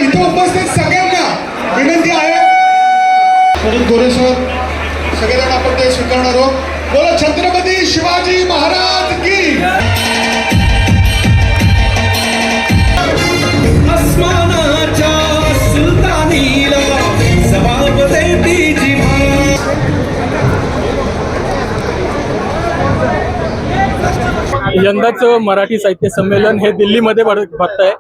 इथं उपस्थित सगळ्यांना विनंती आहे, म्हणून गोरेश्वर सगळेजण आपण ते स्वीकारणार आहोत. बोला छत्रपती शिवाजी महाराज की. अस्मानाच्या सुलतानीला जबाब देती जिव्हा. यंदाचं मराठी साहित्य संमेलन हे दिल्लीमध्ये भरत आहे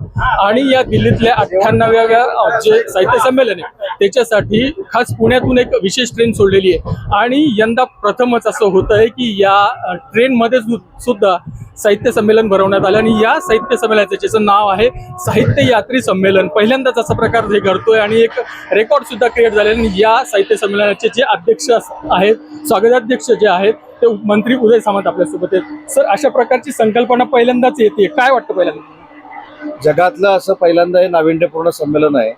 आणि या दिल्लीतल्या 98व्या जे साहित्य संमेलन आहे त्याच्यासाठी खास पुण्यातून एक विशेष ट्रेन सोडलेली आहे. आणि यंदा प्रथमच असं होतं आहे की या ट्रेनमध्ये सुद्धा साहित्य संमेलन भरवण्यात आलं आणि या साहित्य संमेलनाचं ज्याचं नाव आहे साहित्य यात्री संमेलन. पहिल्यांदाच असा प्रकार हे घडतोय आणि एक रेकॉर्ड सुद्धा क्रिएट झाले. आणि या साहित्य संमेलनाचे जे अध्यक्ष आहेत, स्वागताध्यक्ष जे आहेत ते मंत्री उदय सामंत आपल्यासोबत आहेत. सर, अशा प्रकारची संकल्पना पहिल्यांदाच येते, काय वाटतं? पहिल्यांदा जगातलं असं पहिल्यांदा हे नाविन्यपूर्ण संमेलन आहे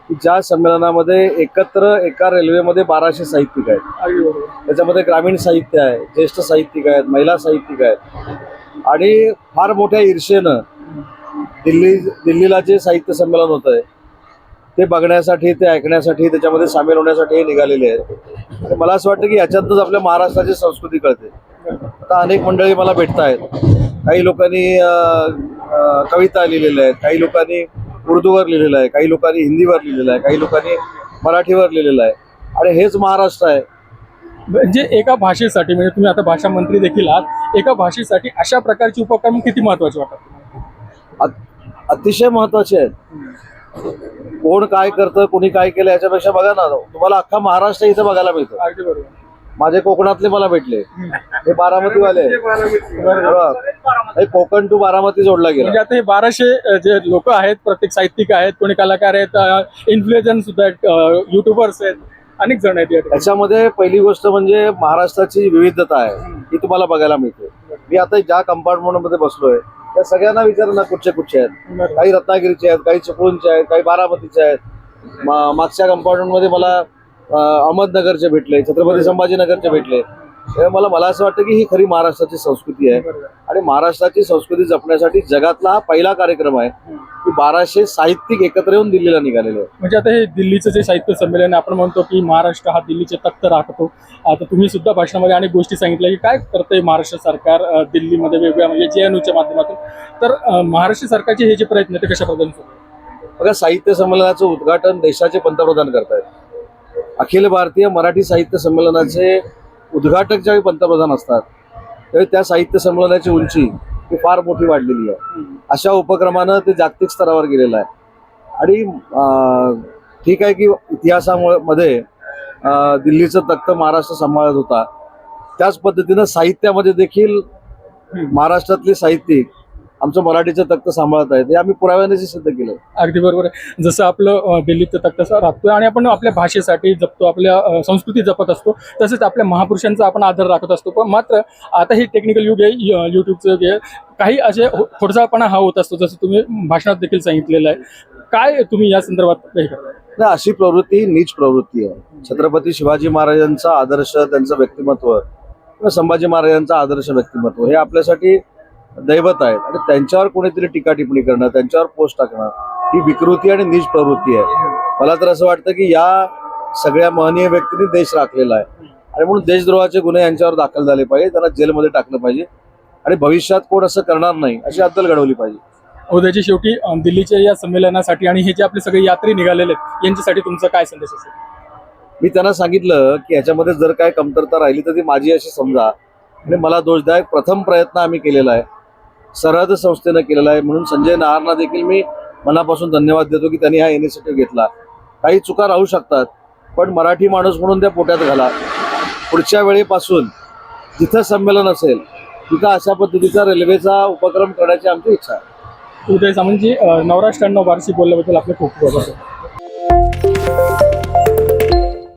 की ज्या संमेलनामध्ये एकत्र एका रेल्वेमध्ये 1200 साहित्यिक आहेत. त्याच्यामध्ये ग्रामीण साहित्य आहे, ज्येष्ठ साहित्यिक आहेत, महिला साहित्यिक आहेत आणि फार मोठ्या ईर्षेनं दिल्लीला जे साहित्य संमेलन होत आहे ते बघण्यासाठी, ते ऐकण्यासाठी, त्याच्यामध्ये सामील होण्यासाठी हे निघालेले आहेत. मला असं वाटतं की याच्यातच आपल्या महाराष्ट्राची संस्कृती कळते. आता अनेक मंडळी मला भेटत आहेत. काही लोकांनी कविता लिहिलेल्या आहेत, काही लोकांनी उर्दूवर लिहिलेलं आहे, काही लोकांनी हिंदीवर लिहिलेलं आहे, काही लोकांनी मराठीवर लिहिलेलं आहे. आणि हेच महाराष्ट्र आहे. म्हणजे एका भाषेसाठी, म्हणजे तुम्ही आता भाषा मंत्री देखील आहात, एका भाषेसाठी अशा प्रकारचे उपक्रम किती महत्त्वाचे वाटतात? अतिशय महत्त्वाचे आहेत. कोण काय करतं, कोणी काय केलं याच्यापेक्षा बघा ना, तुम्हाला अख्खा महाराष्ट्र इथं बघायला मिळतो. अगदी बरोबर. माझे कोकणातले मला भेटले, हे बारामतीवाले, कोकण टू बारामती जोडला गेला. म्हणजे आता हे 1200 जे लोक आहेत, प्रत्येक साहित्यिक आहेत, कोणी कलाकार आहेत, इन्फ्लुएन्सर सुद्धा आहेत, युट्यूबर्स आहेत, अनेक जण आहेत. त्याच्यामध्ये पहिली गोष्ट म्हणजे महाराष्ट्राची विविधता आहे ही तुम्हाला बघायला मिळते. मी आता ज्या कंपार्टमेंट मध्ये बसलोय त्या सगळ्यांना विचार ना कुठचे कुठचे आहेत. काही रत्नागिरीचे आहेत, काही चिपळूणचे आहेत, काही बारामतीचे आहेत. मागच्या कंपार्टमेंट मध्ये मला अहमदनगरचे भेटले, छत्रपती संभाजीनगरचे भेटले. मला असं वाटतं की ही खरी महाराष्ट्राची संस्कृती आहे आणि महाराष्ट्राची संस्कृती जपण्यासाठी जगातला हा पहिला कार्यक्रम आहे की 1200 साहित्यिक एकत्र येऊन दिल्लीला निघालेले आहेत. म्हणजे आता हे दिल्लीचं जे साहित्य संमेलन आपण म्हणतो की महाराष्ट्र हा दिल्लीचे तख्त राखतो. आता तुम्ही सुद्धा भाषणामध्ये अनेक गोष्टी सांगितल्या की काय करतंय महाराष्ट्र सरकार दिल्लीमध्ये वेगवेगळ्या, म्हणजे JNUच्या माध्यमातून. तर महाराष्ट्र सरकारचे हे जे प्रयत्न ते कशा पद्धतीने? बघा, साहित्य संमेलनाचं उद्घाटन देशाचे पंतप्रधान करतायत. अखिल भारतीय मराठी साहित्य संमेलनाचे उद्घाटक ज्यावेळी पंतप्रधान असतात त्यावेळी त्या साहित्य संमेलनाची उंची ही फार मोठी वाढलेली आहे. अशा उपक्रमानं ते जागतिक स्तरावर गेलेलं आहे. आणि ठीक आहे की इतिहासामध्ये दिल्लीचं तख्त महाराष्ट्र सांभाळत होता, त्याच पद्धतीनं साहित्यामध्ये देखील महाराष्ट्रातले साहित्यिक आमचं मराठीचं तख्त सांभाळत आहेत. हे आम्ही पुराव्याने सिद्ध केलं. अगदी बरोबर आहे. जसं आपलं दिल्लीचं तख्त राखतोय आणि आपण आपल्या भाषेसाठी जपतो, आपल्या संस्कृती जपत असतो, तसेच आपल्या महापुरुषांचा आपण आदर राखत असतो. पण मात्र आता हे टेक्निकल युग आहे, युट्यूबचं युग आहे, काही असे खोडसाळपणा हा होत असतो, जसं तुम्ही भाषणात देखील सांगितलेलं आहे. काय तुम्ही या संदर्भात हे करता? नाही, अशी प्रवृत्ती नीच प्रवृत्ती आहे. छत्रपती शिवाजी महाराजांचा आदर्श, त्यांचं व्यक्तिमत्व किंवा संभाजी महाराजांचा आदर्श व्यक्तिमत्व हे आपल्यासाठी दैवत आहेत आणि त्यांच्यावर कोणीतरी टीका टिप्पणी करणं, त्यांच्यावर पोस्ट टाकणं ही विकृती आणि नीच प्रवृत्ती आहे. मला तर असं वाटतं की या सगळ्या महनीय व्यक्तींनी देश राखलेला आहे आणि म्हणून देशद्रोहाचे गुन्हे यांच्यावर दाखल झाले पाहिजे, त्यांना जेलमध्ये टाकलं पाहिजे आणि भविष्यात कोण असं करणार नाही अशी अद्दल घडवली पाहिजे. उद्याची शेवटी दिल्लीच्या या संमेलनासाठी आणि हे जे आपले सगळे यात्री निघालेले आहेत यांच्यासाठी तुमचा काय संदेश असेल? मी त्यांना सांगितलं की याच्यामध्ये जर काय कमतरता राहिली तर ती माझी अशी समजा आणि मला दोषदायक प्रथम प्रयत्न आम्ही केलेला आहे, सरहद संस्थेनं केलेला आहे. म्हणून संजय नहारना देखील मी मनापासून धन्यवाद देतो की त्यांनी हा इनिशिएटिव्ह घेतला. काही चुका राहू शकतात पण मराठी माणूस म्हणून त्या पोट्यात घाला. पुढच्या वेळेपासून जिथं संमेलन असेल तिथं अशा पद्धतीचा रेल्वेचा उपक्रम करण्याची आमची इच्छा आहे. उदय सामंतजी, नवराष्ट्र 98 वार्षिक बोलल्याबद्दल आपले खूप खूप आभार.